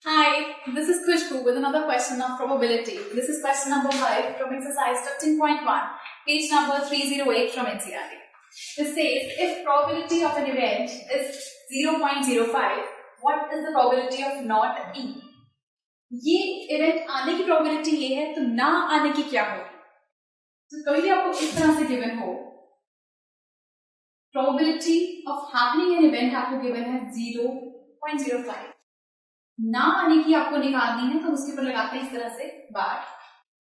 Hi, this is Khushbu with another question of probability. This is question number 5 from exercise 15.1, page number 308 from NCERT. This says, if probability of an event is 0.05, what is the probability of not E? ये event आने की probability ये है, तो ना आने की क्या होगी? तो कभी भी आपको इस तरह से गिवन हो, probability of happening an event आपको गिवन है 0.05, ना आने की आपको निकालनी है, तो उसके ऊपर लगाते हैं इस तरह से bar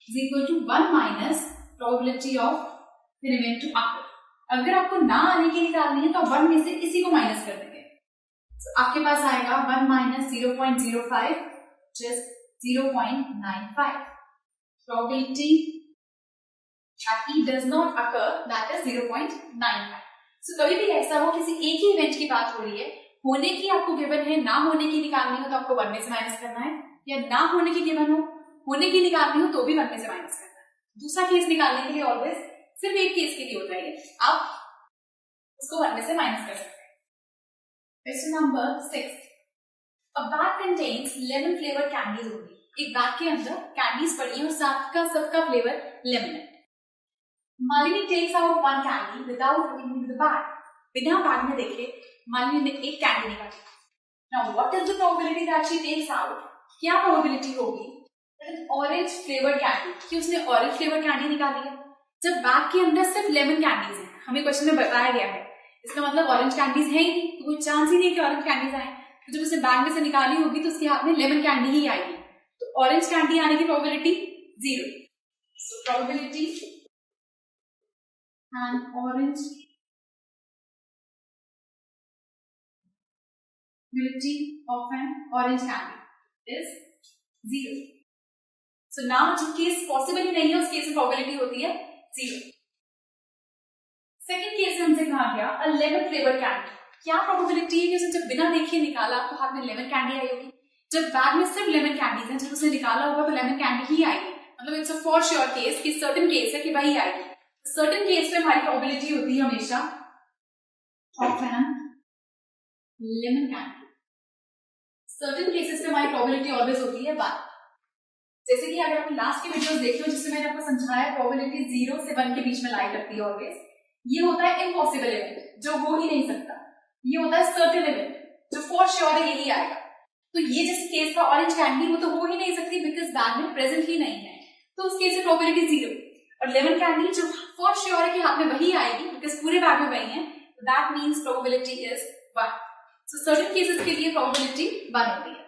is equal to 1 minus probability of an event to occur. अगर आपको ना आने की निकालनी है तो 1 में से इसी को माइनस कर देंगे, तो आपके पास आएगा 1 minus 0.05 just 0.95. Probability that E does not occur, that is 0.95. So कभी भी ऐसा हो, किसी एक ही इवेंट की बात हो रही है, होने की आपको गिवन है, ना होने की निकालनी हो तो आपको 1 में से माइनस करना है, या ना होने की गिवन हो, होने की निकालनी हो तो भी 1 में से माइनस करना है। दूसरा केस निकालने के लिए ऑलवेज सिर्फ एक केस के लिए होता है, आप उसको 1 में से माइनस कर सकते हैं। Question number 6, A bag contains lemon flavored candies only. एक बैग के अंदर कैंडीज पड़ी है और सबका फ्लेवर लेमन है। Malini takes out one candy without looking into the bag. बिना बैग में देखे मालिनी ने एक कैंडी निकाली। Now what is the probability that she takes out? क्या प्रोबेबिलिटी होगी ऑरेंज फ्लेवर्ड कैंडी कि उसने ऑरेंज फ्लेवर्ड कैंडी निकाली है, जब बैग के अंदर सिर्फ लेमन कैंडीज है। हमें क्वेश्चन में बताया गया है, इसका मतलब ऑरेंज कैंडीज है ही नहीं, तो कोई चांस ही नहीं कि ऑरेंज कैंडीज आए। तो जब उसे बैग में से निकाली होगी तो उसके हाथ में लेमन कैंडी ही आएगी, तो ऑरेंज कैंडी आने की probability 0। So probability and orange probability of an orange candy is 0. So now जो केस पॉसिबल ही नहीं है, उस केस में प्रोबेबिलिटी होती है 0। सेकंड केस में हमसे कहा गया अ लेमन फ्लेवर कैंडी, क्या प्रोबेबिलिटी है कि उसने जब बिना देखे निकाला तो हाथ में लेमन कैंडी आई होगी। जब बैग में सिर्फ लेमन कैंडीज हैं, जब उसने निकाला होगा तो लेमन कैंडी ही आएगी, मतलब it's a for sure case कि सर्टेन केस है कि वही आएगी। सर्टेन केस में हमारी प्रोबेबिलिटी होती है हमेशा of an lemon candy. Certain cases में हमारी प्रोबेबिलिटी ऑलवेज होती है 1। जैसे कि अगर आप लास्ट के वीडियोस देखे हो जिससे मैंने आपको समझाया, प्रोबेबिलिटी 0 से 1 के बीच में लाई करती है ऑलवेज। ये होता है इम्पॉसिबल इवेंट जो हो ही नहीं सकता, ये होता है सर्टेन इवेंट जो फॉर श्योर है यही आएगा। तो ये जिस केस का ऑरेंज कैंडी, वो तो हो ही नहीं सकती बिकॉज बैग में प्रेजेंट ही नहीं है, तो उस केस में प्रोबेबिलिटी 0। और लेमन कैंडी जो फॉर श्योर है कि हाथ में वही आएगी बिकॉज पूरे बैग में वही है, that means probability is 1। So certain cases के लिए probability 1 होती है।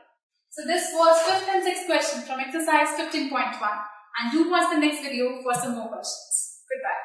So this was 5th and 6th question from exercise 15.1, and do watch the next video for some more questions. Goodbye.